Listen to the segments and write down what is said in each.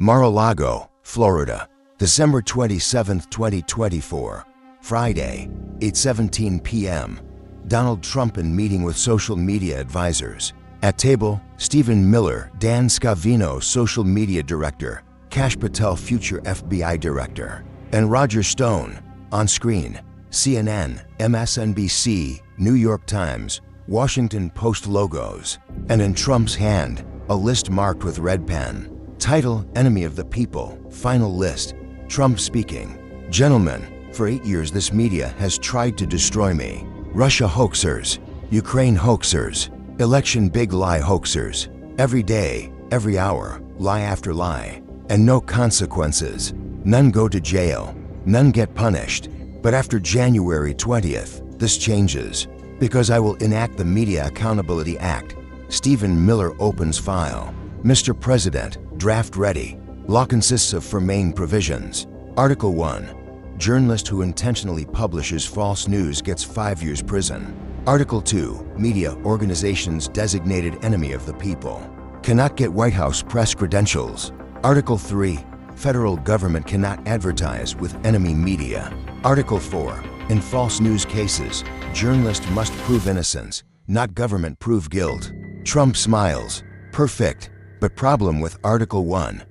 Mar-a-Lago, Florida, December 27, 2024, Friday, 8:17 p.m. Donald Trump in meeting with social media advisors. At table, Stephen Miller, Dan Scavino, social media director, Kash Patel, future FBI director, and Roger Stone. On screen, CNN, MSNBC, New York Times, Washington Post logos, and in Trump's hand, a list marked with red pen. Title: Enemy of the People. Final list. Trump speaking. Gentlemen, for 8 years this media has tried to destroy me. Russia hoaxers, Ukraine hoaxers, election big lie hoaxers. Every day, every hour, lie after lie, and no consequences. None go to jail, none get punished. But after January 20th, this changes, because I will enact the Media Accountability Act. Stephen Miller opens file. Mr. President, draft ready. Law consists of 4 main provisions. Article 1. Journalist who intentionally publishes false news gets 5 years prison. Article 2. Media organizations designated enemy of the people cannot get White House press credentials. Article 3. Federal government cannot advertise with enemy media. Article 4. In false news cases, journalist must prove innocence, not government prove guilt. Trump smiles. Perfect. But problem with Article 1.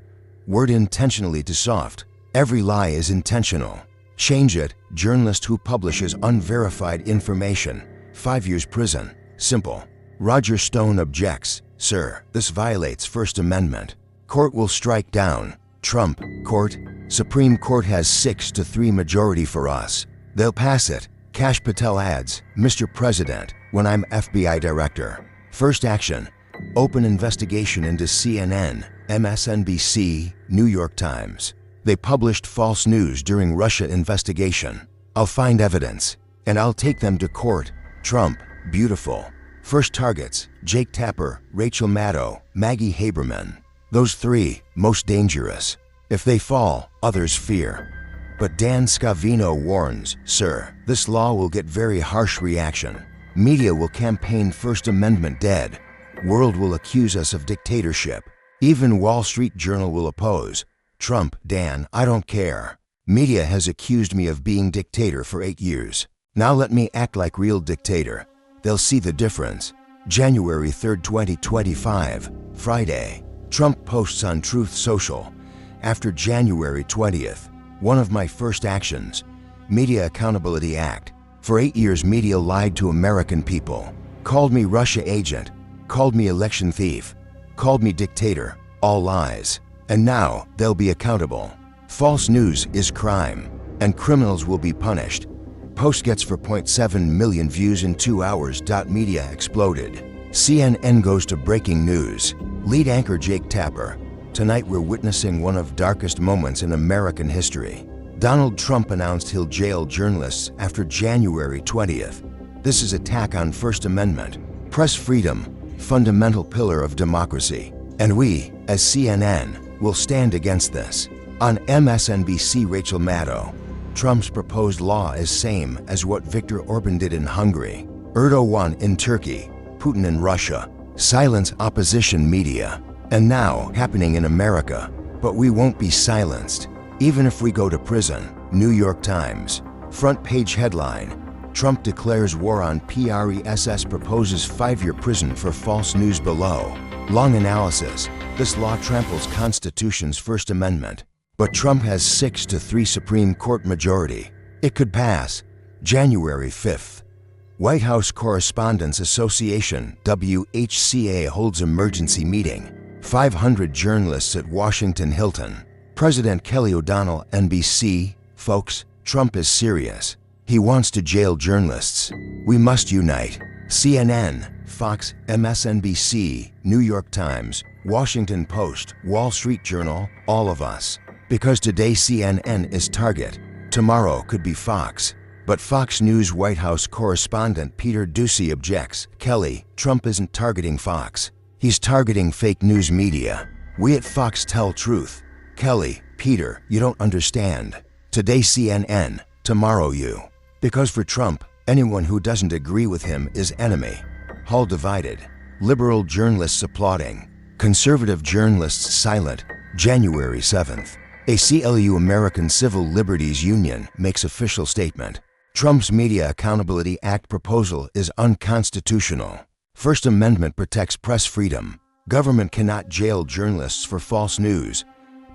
Word intentionally to soft. Every lie is intentional. Change it. Journalist who publishes unverified information, 5 years prison. Simple. Roger Stone objects. Sir, this violates First Amendment. Court will strike down. Trump, court. Supreme Court has 6-3 majority for us. They'll pass it. Kash Patel adds, Mr. President, when I'm FBI director. First action. Open investigation into CNN, MSNBC, New York Times. They published false news during Russia investigation. I'll find evidence, and I'll take them to court. Trump, beautiful. First targets, Jake Tapper, Rachel Maddow, Maggie Haberman. Those 3, most dangerous. If they fall, others fear. But Dan Scavino warns, sir, this law will get very harsh reaction. Media will campaign First Amendment dead. World will accuse us of dictatorship. Even Wall Street Journal will oppose. Trump, Dan, I don't care. Media has accused me of being dictator for 8 years. Now let me act like real dictator. They'll see the difference. January 3rd, 2025, Friday. Trump posts on Truth Social. After January 20th, one of my first actions, Media Accountability Act. For 8 years media lied to American people, called me Russia agent, called me election thief, called me dictator, all lies. And now they'll be accountable. False news is crime, and criminals will be punished. Post gets 4.7 million views in 2 hours. Media exploded. CNN goes to breaking news. Lead anchor Jake Tapper. Tonight we're witnessing one of darkest moments in American history. Donald Trump announced he'll jail journalists after January 20th. This is attack on First Amendment, press freedom, fundamental pillar of democracy. And we, as CNN, will stand against this. On MSNBC, Rachel Maddow. Trump's proposed law is same as what Viktor Orban did in Hungary, Erdogan in Turkey, Putin in Russia. Silence opposition media. And now happening in America. But we won't be silenced. Even if we go to prison. New York Times. Front page headline. Trump declares war on press, proposes 5-year prison for false news below. Long analysis. This law tramples Constitution's First Amendment. But Trump has 6-3 Supreme Court majority. It could pass. January 5th. White House Correspondents Association, WHCA, holds emergency meeting. 500 journalists at Washington Hilton. President Kelly O'Donnell, NBC. Folks, Trump is serious. He wants to jail journalists. We must unite. CNN, Fox, MSNBC, New York Times, Washington Post, Wall Street Journal, all of us. Because today CNN is target. Tomorrow could be Fox. But Fox News White House correspondent Peter Doocy objects. Kelly, Trump isn't targeting Fox. He's targeting fake news media. We at Fox tell truth. Kelly, Peter, you don't understand. Today CNN, tomorrow you. Because for Trump, anyone who doesn't agree with him is enemy. Hall divided. Liberal journalists applauding. Conservative journalists silent. January 7th. ACLU American Civil Liberties Union makes official statement. Trump's Media Accountability Act proposal is unconstitutional. First Amendment protects press freedom. Government cannot jail journalists for false news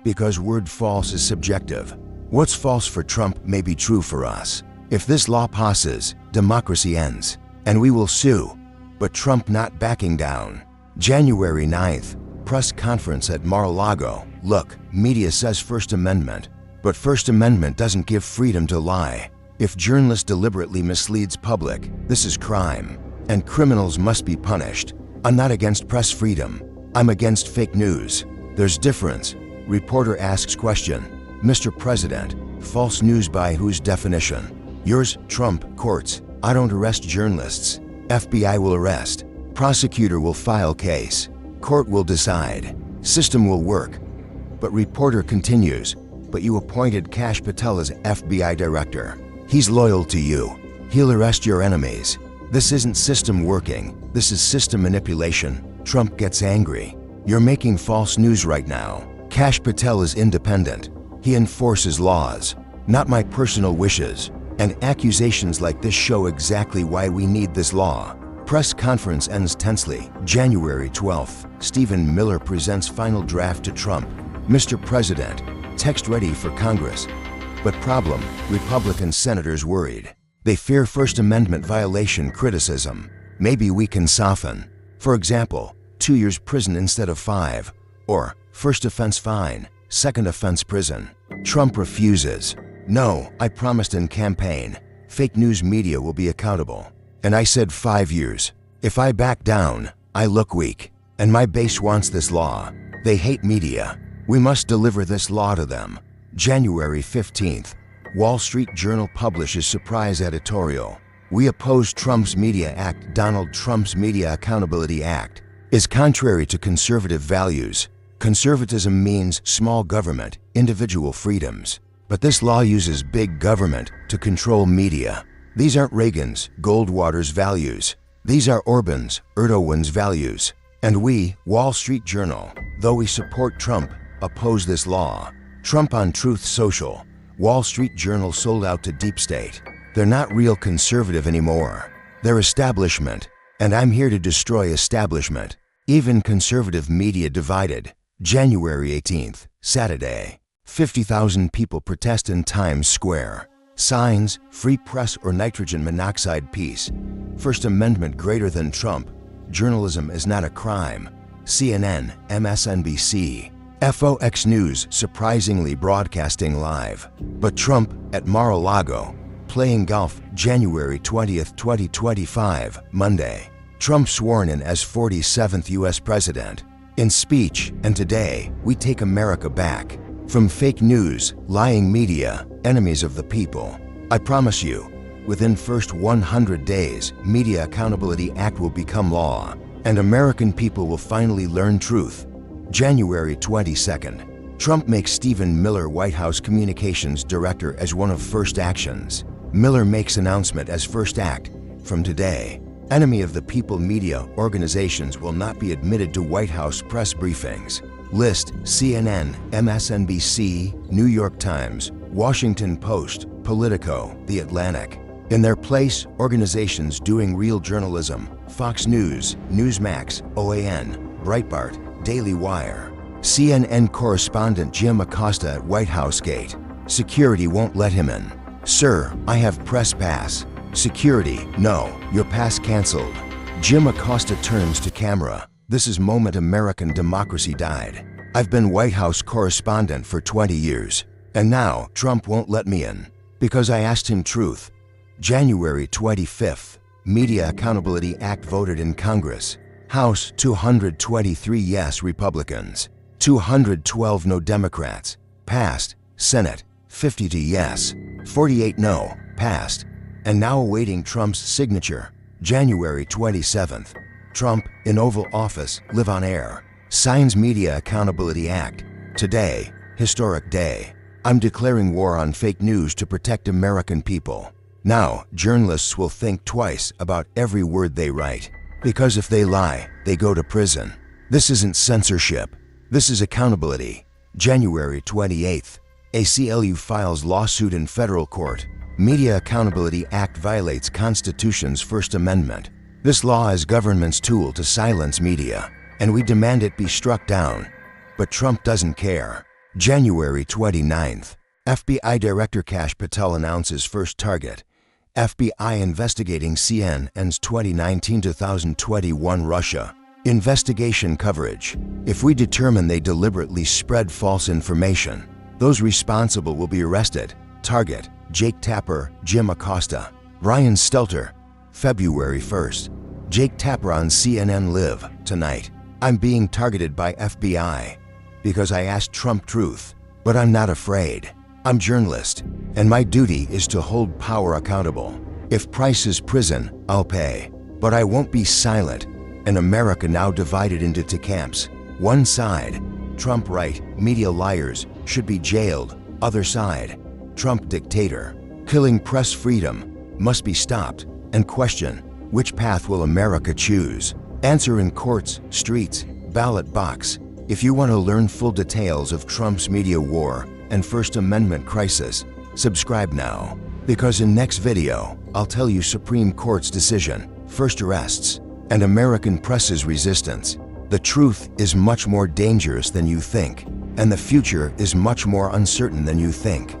because word false is subjective. What's false for Trump may be true for us. If this law passes, democracy ends, and we will sue. But Trump not backing down. January 9th, press conference at Mar-a-Lago. Look, media says First Amendment, but First Amendment doesn't give freedom to lie. If journalist deliberately misleads public, this is crime, and criminals must be punished. I'm not against press freedom. I'm against fake news. There's difference. Reporter asks question. Mr. President, false news by whose definition? Yours, Trump, courts. I don't arrest journalists. FBI will arrest. Prosecutor will file case. Court will decide. System will work. But reporter continues, but you appointed Kash Patel as FBI director. He's loyal to you. He'll arrest your enemies. This isn't system working. This is system manipulation. Trump gets angry. You're making false news right now. Kash Patel is independent. He enforces laws, not my personal wishes. And accusations like this show exactly why we need this law. Press conference ends tensely. January 12th, Stephen Miller presents final draft to Trump. Mr. President, text ready for Congress. But problem, Republican senators worried. They fear First Amendment violation criticism. Maybe we can soften. For example, 2 years prison instead of 5. Or, first offense fine, second offense prison. Trump refuses. No, I promised in campaign, fake news media will be accountable. And I said 5 years. If I back down, I look weak. And my base wants this law. They hate media. We must deliver this law to them. January 15th, Wall Street Journal publishes surprise editorial. We oppose Trump's Media Act. Donald Trump's Media Accountability Act is contrary to conservative values. Conservatism means small government, individual freedoms. But this law uses big government to control media. These aren't Reagan's, Goldwater's values. These are Orban's, Erdogan's values. And we, Wall Street Journal, though we support Trump, oppose this law. Trump on Truth Social. Wall Street Journal sold out to deep state. They're not real conservative anymore. They're establishment. And I'm here to destroy establishment. Even conservative media divided. January 18th, Saturday. 50,000 people protest in Times Square. Signs, free press or nitrogen monoxide peace. First Amendment greater than Trump. Journalism is not a crime. CNN, MSNBC. FOX News surprisingly broadcasting live. But Trump at Mar-a-Lago, playing golf. January 20th, 2025, Monday. Trump sworn in as 47th U.S. President. In speech, and today, we take America back. From fake news, lying media, enemies of the people. I promise you, within first 100 days, Media Accountability Act will become law, and American people will finally learn truth. January 22nd, Trump makes Stephen Miller White House Communications Director as one of first actions. Miller makes announcement as first act. From today, enemy of the people media organizations will not be admitted to White House press briefings. List: CNN, MSNBC, New York Times, Washington Post, Politico, The Atlantic. In their place, organizations doing real journalism: Fox News, Newsmax, OAN, Breitbart, Daily Wire. CNN correspondent Jim Acosta at White House Gate. Security won't let him in. Sir, I have press pass. Security, no, your pass canceled. Jim Acosta turns to camera. This is moment American democracy died. I've been White House correspondent for 20 years. And now Trump won't let me in. Because I asked him truth. January 25th, Media Accountability Act voted in Congress. House 223 yes Republicans, 212 no Democrats. Passed. Senate 52 yes, 48 no. Passed. And now awaiting Trump's signature. January 27th. Trump, in Oval Office, live on air. Signs Media Accountability Act. Today, historic day. I'm declaring war on fake news to protect American people. Now, journalists will think twice about every word they write. Because if they lie, they go to prison. This isn't censorship. This is accountability. January 28th, ACLU files lawsuit in federal court. Media Accountability Act violates Constitution's First Amendment. This law is government's tool to silence media, and we demand it be struck down. But Trump doesn't care. January 29th, FBI Director Kash Patel announces first target. FBI investigating CNN's 2019-2021 Russia investigation coverage. If we determine they deliberately spread false information, those responsible will be arrested. Target: Jake Tapper, Jim Acosta, Ryan Stelter. February 1st. Jake Tapper on CNN Live tonight. I'm being targeted by FBI because I asked Trump truth, but I'm not afraid. I'm journalist, and my duty is to hold power accountable. If price is prison, I'll pay, but I won't be silent. And America now divided into two camps. One side, Trump right, media liars, should be jailed. Other side, Trump dictator, killing press freedom, must be stopped. And question, which path will America choose? Answer in courts, streets, ballot box. If you want to learn full details of Trump's media war and First Amendment crisis, subscribe now. Because in next video, I'll tell you Supreme Court's decision, first arrests, and American press's resistance. The truth is much more dangerous than you think, and the future is much more uncertain than you think.